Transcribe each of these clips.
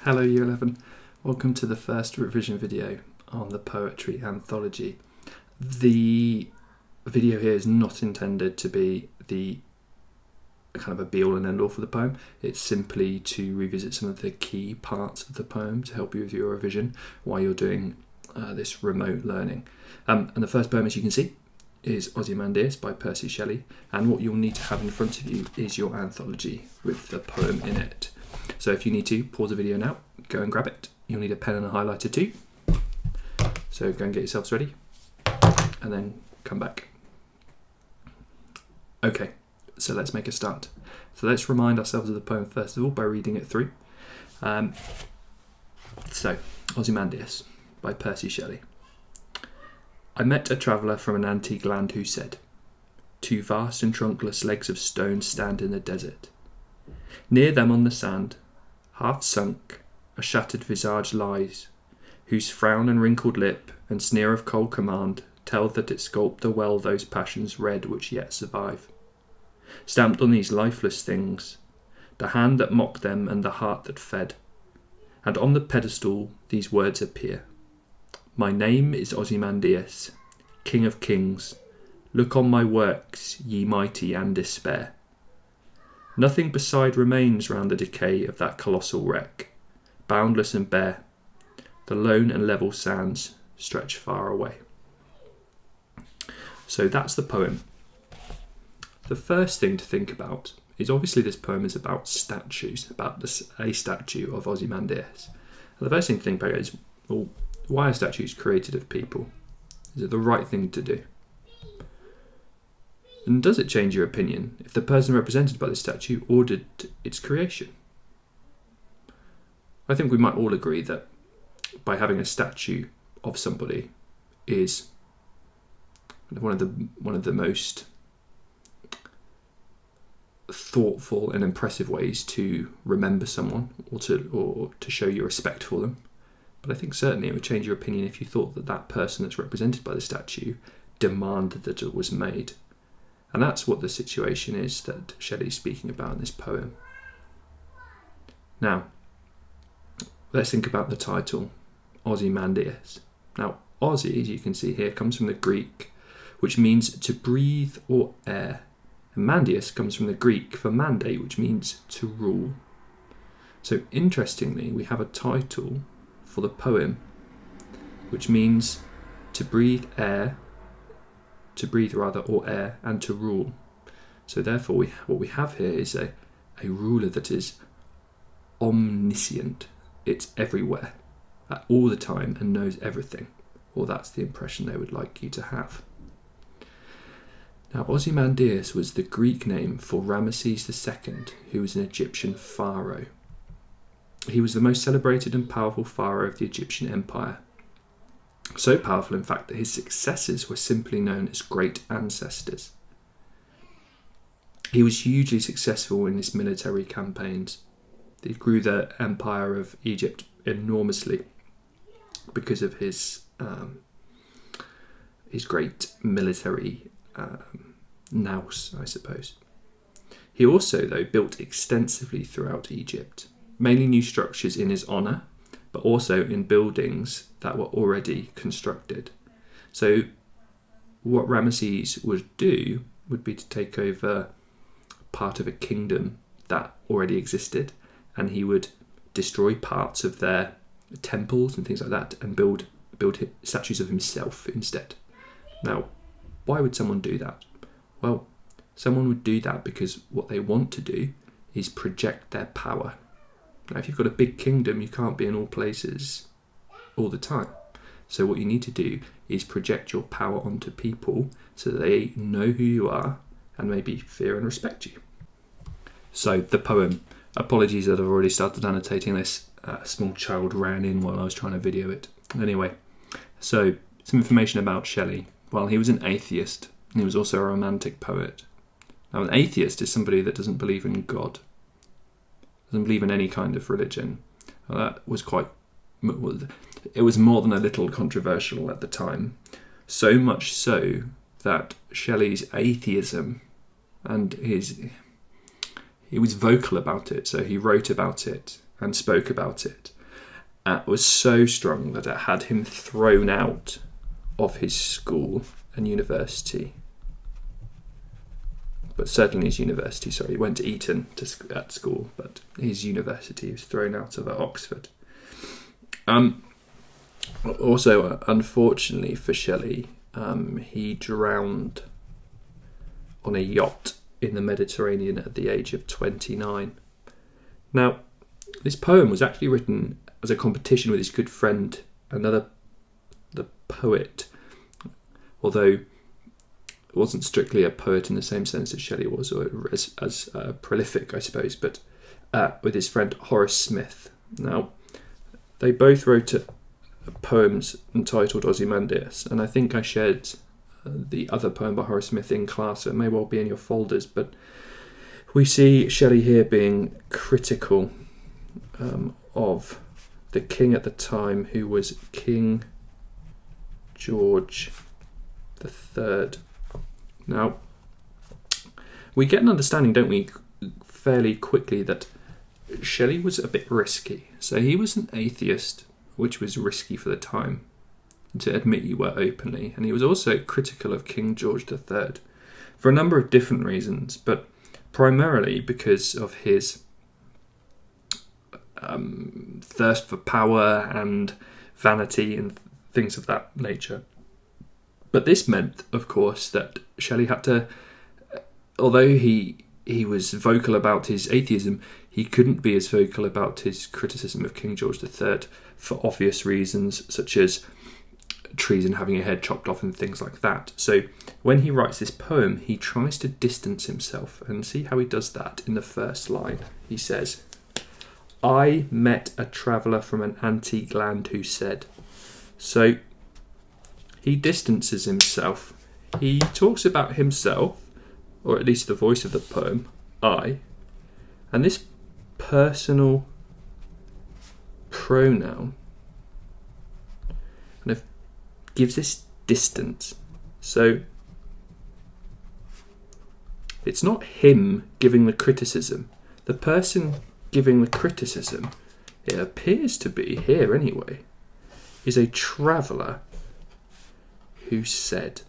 Hello Year 11, welcome to the first revision video on the poetry anthology. The video here is not intended to be the kind of a be-all and end-all for the poem. It's simply to revisit some of the key parts of the poem to help you with your revision while you're doing this remote learning. And the first poem, as you can see, is Ozymandias by Shelley, and what you'll need to have in front of you is your anthology with the poem in it. So if you need to, pause the video now, go and grab it. You'll need a pen and a highlighter too. So go and get yourselves ready and then come back. Okay, so let's make a start. So let's remind ourselves of the poem first of all by reading it through. So, Ozymandias by Shelley. I met a traveller from an antique land who said, "Two vast and trunkless legs of stone stand in the desert. Near them on the sand, half sunk, a shattered visage lies, whose frown and wrinkled lip and sneer of cold command tell that it sculpt the well those passions red which yet survive. Stamped on these lifeless things, the hand that mocked them and the heart that fed, and on the pedestal these words appear. My name is Ozymandias, King of Kings. Look on my works, ye mighty, and despair. Nothing beside remains round the decay of that colossal wreck, boundless and bare. The lone and level sands stretch far away." So that's the poem. The first thing to think about is obviously this poem is about statues, about a statue of Ozymandias. And the first thing to think about is, well, why are statues created of people? Is it the right thing to do? And does it change your opinion if the person represented by the statue ordered its creation? I think we might all agree that by having a statue of somebody is one of the most thoughtful and impressive ways to remember someone or to show your respect for them. But I think certainly it would change your opinion if you thought that that person that's represented by the statue demanded that it was made. And that's what the situation is that Shelley's speaking about in this poem. Now, let's think about the title, Ozymandias. Now, Ozy, as you can see here, comes from the Greek, which means to breathe or air. And Mandius comes from the Greek for mandate, which means to rule. So interestingly, we have a title for the poem, which means to breathe air, or air, and to rule. So therefore, what we have here is a ruler that is omniscient. It's everywhere, all the time, and knows everything. Or that's the impression they would like you to have. Now, Ozymandias was the Greek name for Ramesses II, who was an Egyptian pharaoh. He was the most celebrated and powerful pharaoh of the Egyptian Empire. So powerful, in fact, that his successors were simply known as great ancestors. He was hugely successful in his military campaigns. He grew the empire of Egypt enormously because of his great military nous, I suppose. He also, though, built extensively throughout Egypt, mainly new structures in his honour, but also in buildings that were already constructed. So what Ramesses would do would be to take over part of a kingdom that already existed, and he would destroy parts of their temples and things like that and build statues of himself instead. Now, why would someone do that? Well, someone would do that because what they want to do is project their power. Now, if you've got a big kingdom, you can't be in all places all the time. So what you need to do is project your power onto people so that they know who you are and maybe fear and respect you. So the poem, apologies that I've already started annotating this. A small child ran in while I was trying to video it. Anyway, so some information about Shelley. Well, he was an atheist, and he was also a romantic poet. Now, an atheist is somebody that doesn't believe in God, doesn't believe in any kind of religion. Well, that was it was more than a little controversial at the time. So much so that Shelley's atheism and he was vocal about it. So he wrote about it and spoke about it, was so strong that it had him thrown out of his school and university. But certainly his university, sorry, he went to Eton at school, but his university was thrown out of at Oxford. Also, unfortunately for Shelley, he drowned on a yacht in the Mediterranean at the age of 29. Now, this poem was actually written as a competition with his good friend, the poet, although it wasn't strictly a poet in the same sense as Shelley was, or as prolific, I suppose, but with his friend Horace Smith. Now, they both wrote poems entitled Ozymandias, and I think I shared the other poem by Horace Smith in class, so it may well be in your folders, but we see Shelley here being critical of the king at the time, who was King George III. Now, we get an understanding, don't we, fairly quickly that Shelley was a bit risky. So he was an atheist, which was risky for the time to admit you were openly, and he was also critical of King George III for a number of different reasons, but primarily because of his thirst for power and vanity and things of that nature. But this meant, of course, that Shelley had to, although he was vocal about his atheism, he couldn't be as vocal about his criticism of King George III for obvious reasons, such as treason, having a head chopped off and things like that. So when he writes this poem, he tries to distance himself, and see how he does that in the first line. He says, "I met a traveller from an antique land who said." So he distances himself. He talks about himself, or at least the voice of the poem, I, and this personal pronoun kind of gives this distance. So it's not him giving the criticism. The person giving the criticism, it appears to be here anyway, is a traveller who said.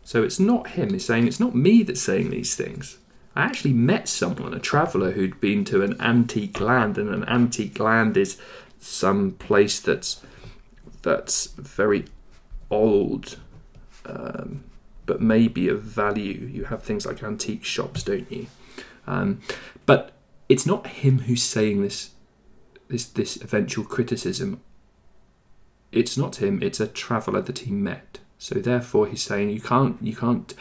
So it's not him. He's saying, it's not me that's saying these things. I actually met someone, a traveller, who'd been to an antique land, and an antique land is some place that's very old, but maybe of value. You have things like antique shops, don't you? But it's not him who's saying this eventual criticism. It's not him. It's a traveller that he met. So therefore, he's saying, you can't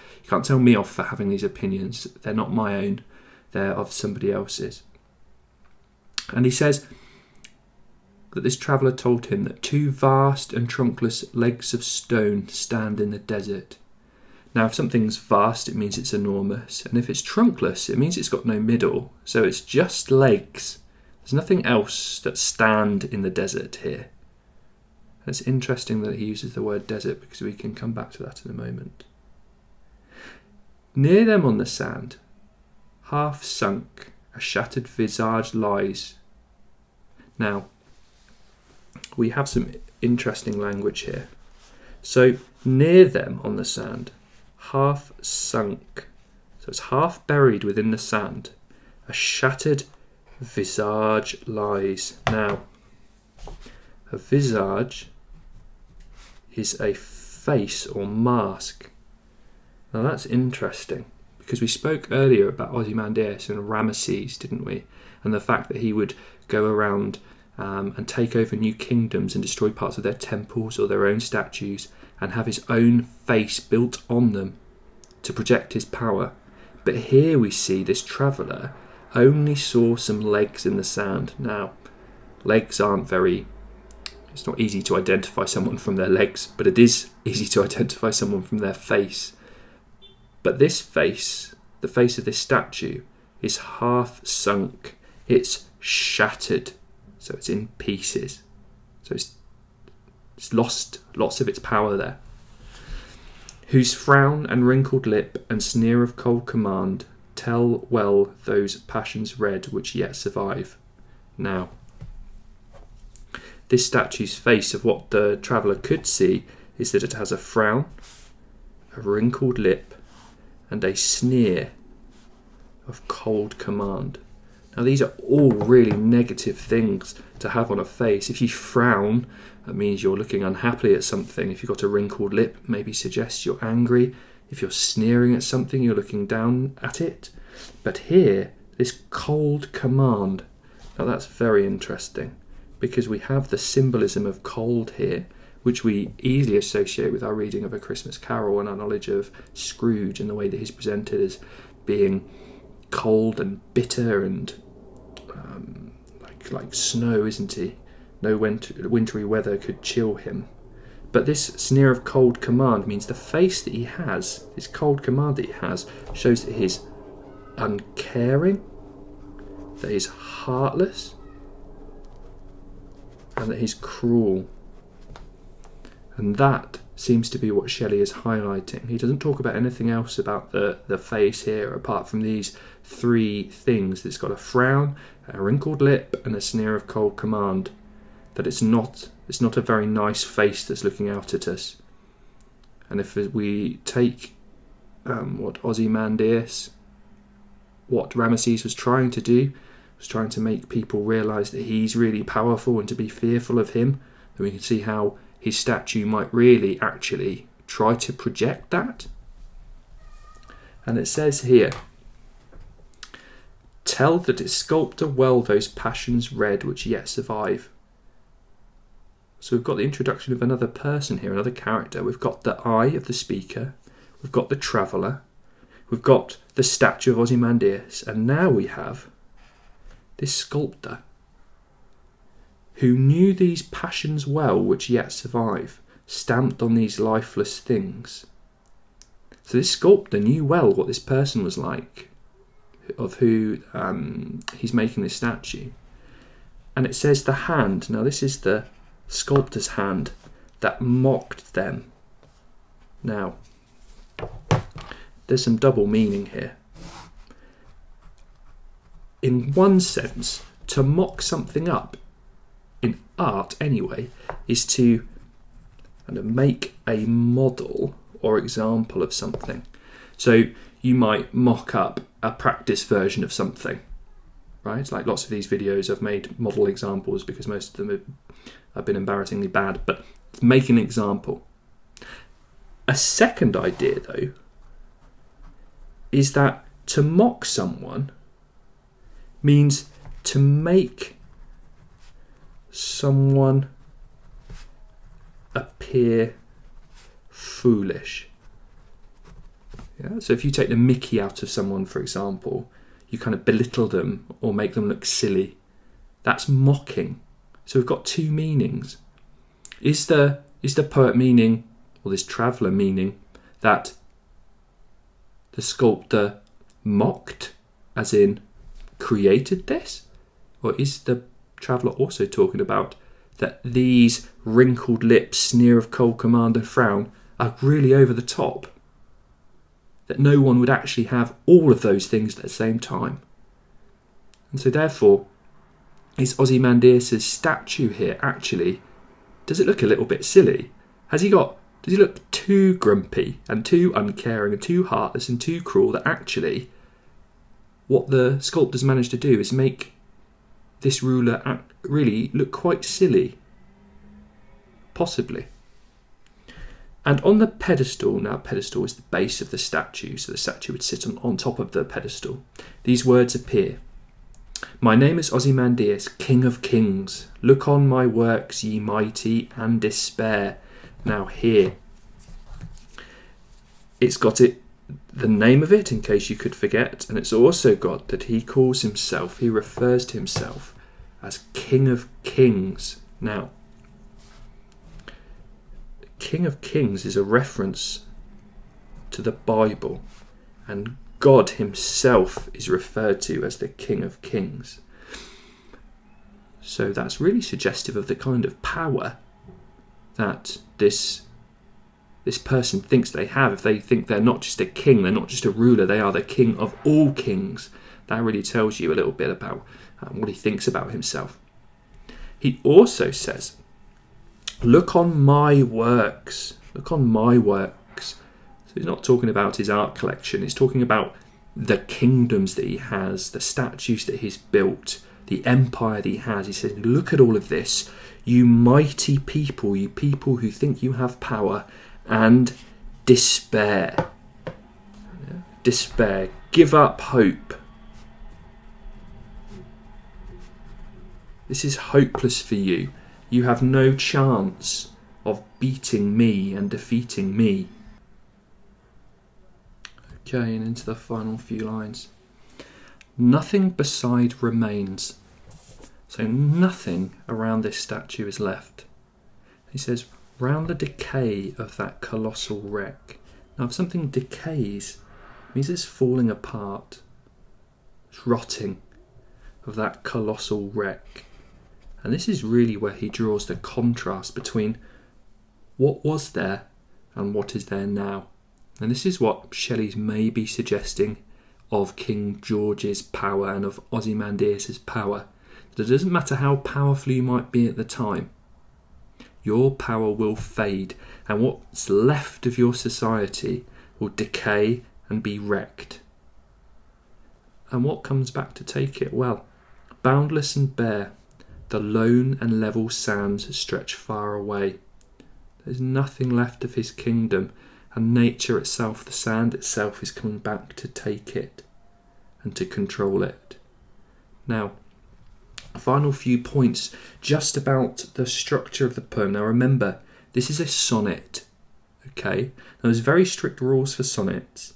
tell me off for having these opinions. They're not my own. They're of somebody else's. And he says that this traveller told him that two vast and trunkless legs of stone stand in the desert. Now, if something's vast, it means it's enormous. And if it's trunkless, it means it's got no middle. So it's just legs. There's nothing else that stand in the desert here. It's interesting that he uses the word desert, because we can come back to that in a moment. Near them on the sand, half sunk, a shattered visage lies. Now, we have some interesting language here. So, near them on the sand, half sunk, so it's half buried within the sand, a shattered visage lies. Now, a visage is a face or mask. Now that's interesting, because we spoke earlier about Ozymandias and Ramesses, didn't we? And the fact that he would go around and take over new kingdoms and destroy parts of their temples or their own statues and have his own face built on them to project his power. But here we see this traveller only saw some legs in the sand. Now, legs aren't very... It's not easy to identify someone from their legs, but it is easy to identify someone from their face. But this face, the face of this statue, is half sunk. It's shattered, so it's in pieces. So it's lost lots of its power there. Whose frown and wrinkled lip and sneer of cold command tell well those passions red which yet survive. Now, this statue's face, of what the traveller could see, is that it has a frown, a wrinkled lip, and a sneer of cold command. Now, these are all really negative things to have on a face. If you frown, that means you're looking unhappily at something. If you've got a wrinkled lip, maybe suggests you're angry. If you're sneering at something, you're looking down at it. But here, this cold command. Now, that's very interesting, because we have the symbolism of cold here, which we easily associate with our reading of A Christmas Carol and our knowledge of Scrooge and the way that he's presented as being cold and bitter and like snow, isn't he? No wintry weather could chill him. But this sneer of cold command means the face that he has, this cold command that he has, shows that he's uncaring, that he's heartless, and that he's cruel. And that seems to be what Shelley is highlighting. He doesn't talk about anything else about the face here apart from these three things. It's got a frown, a wrinkled lip, and a sneer of cold command. That it's not a very nice face that's looking out at us. And if we take what Ozymandias, what Ramesses was trying to do, was trying to make people realise that he's really powerful and to be fearful of him, then we can see how his statue might really actually try to project that. And it says here, tell that its sculptor well those passions red which yet survive. So we've got the introduction of another person here, another character. We've got the eye of the speaker, we've got the traveller, we've got the statue of Ozymandias, and now we have this sculptor who knew these passions well which yet survive, stamped on these lifeless things. So this sculptor knew well what this person was like, of who he's making this statue. And it says the hand, now this is the sculptor's hand, that mocked them. Now, there's some double meaning here. In one sense, to mock something up, in art anyway, is to kind of make a model or example of something. So you might mock up a practice version of something, right? Like lots of these videos I've made model examples because most of them have been embarrassingly bad, but make an example. A second idea, though, is that to mock someone means to make someone appear foolish. Yeah? So if you take the mickey out of someone, for example, you kind of belittle them or make them look silly. That's mocking. So we've got two meanings. Is the poet meaning, or this traveller meaning, that the sculptor mocked, as in created this? Or is the traveller also talking about that these wrinkled lips, sneer of cold command and frown are really over the top? That no one would actually have all of those things at the same time. And so therefore, is Ozymandias' statue here actually, does it look a little bit silly? Does he look too grumpy and too uncaring and too heartless and too cruel that actually what the sculptors managed to do is make this ruler really look quite silly? Possibly. And on the pedestal, now pedestal is the base of the statue, so the statue would sit on top of the pedestal. These words appear. My name is Ozymandias, King of Kings. Look on my works, ye mighty, and despair. Now here, it's got the name of it, in case you could forget, and it's also got that he refers to himself as King of Kings. Now, King of Kings is a reference to the Bible, and God himself is referred to as the King of Kings. So that's really suggestive of the kind of power that this person thinks they have. If they think they're not just a king, they're not just a ruler, they are the king of all kings. That really tells you a little bit about what he thinks about himself. He also says, look on my works. Look on my works. So he's not talking about his art collection. He's talking about the kingdoms that he has, the statues that he's built, the empire that he has. He says, look at all of this, you mighty people, you people who think you have power, and despair. Despair. Give up hope. This is hopeless for you. You have no chance of beating me and defeating me. Okay, and into the final few lines. Nothing beside remains. So nothing around this statue is left. He says, round the decay of that colossal wreck. Now, if something decays, it means it's falling apart. It's rotting of that colossal wreck. And this is really where he draws the contrast between what was there and what is there now. And this is what Shelley's maybe suggesting of King George's power and of Ozymandias' power. That it doesn't matter how powerful you might be at the time, your power will fade, and what's left of your society will decay and be wrecked. And what comes back to take it? Well, boundless and bare, the lone and level sands stretch far away. There's nothing left of his kingdom, and nature itself, the sand itself, is coming back to take it and to control it. Now, final few points just about the structure of the poem. Now remember, this is a sonnet, okay? Now there's very strict rules for sonnets.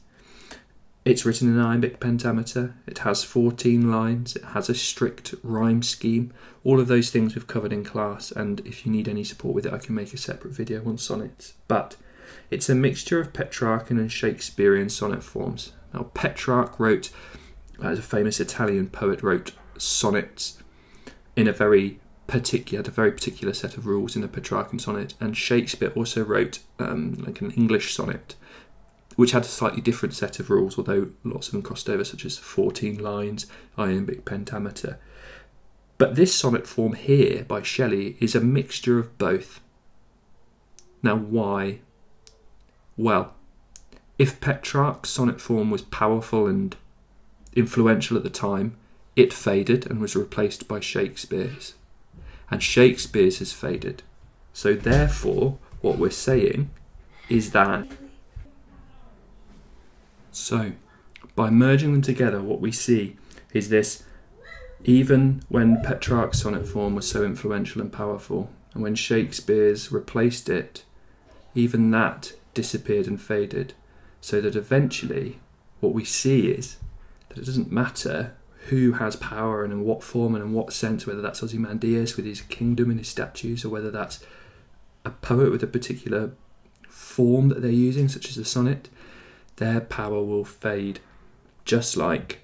It's written in iambic pentameter, it has 14 lines, it has a strict rhyme scheme. All of those things we've covered in class, and if you need any support with it, I can make a separate video on sonnets. But it's a mixture of Petrarchan and Shakespearean sonnet forms. Now Petrarch wrote, as a famous Italian poet, wrote sonnets in a very particular set of rules in a Petrarchan sonnet, and Shakespeare also wrote like an English sonnet, which had a slightly different set of rules, although lots of them crossed over, such as 14 lines, iambic pentameter. But this sonnet form here by Shelley is a mixture of both. Now why? Well, if Petrarch's sonnet form was powerful and influential at the time, it faded and was replaced by Shakespeare's. And Shakespeare's has faded. So therefore, what we're saying is that... So, by merging them together, what we see is this: even when Petrarch's sonnet form was so influential and powerful, and when Shakespeare's replaced it, even that disappeared and faded. So that eventually, what we see is that it doesn't matter who has power and in what form and in what sense, whether that's Ozymandias with his kingdom and his statues, or whether that's a poet with a particular form that they're using, such as a sonnet, their power will fade, just like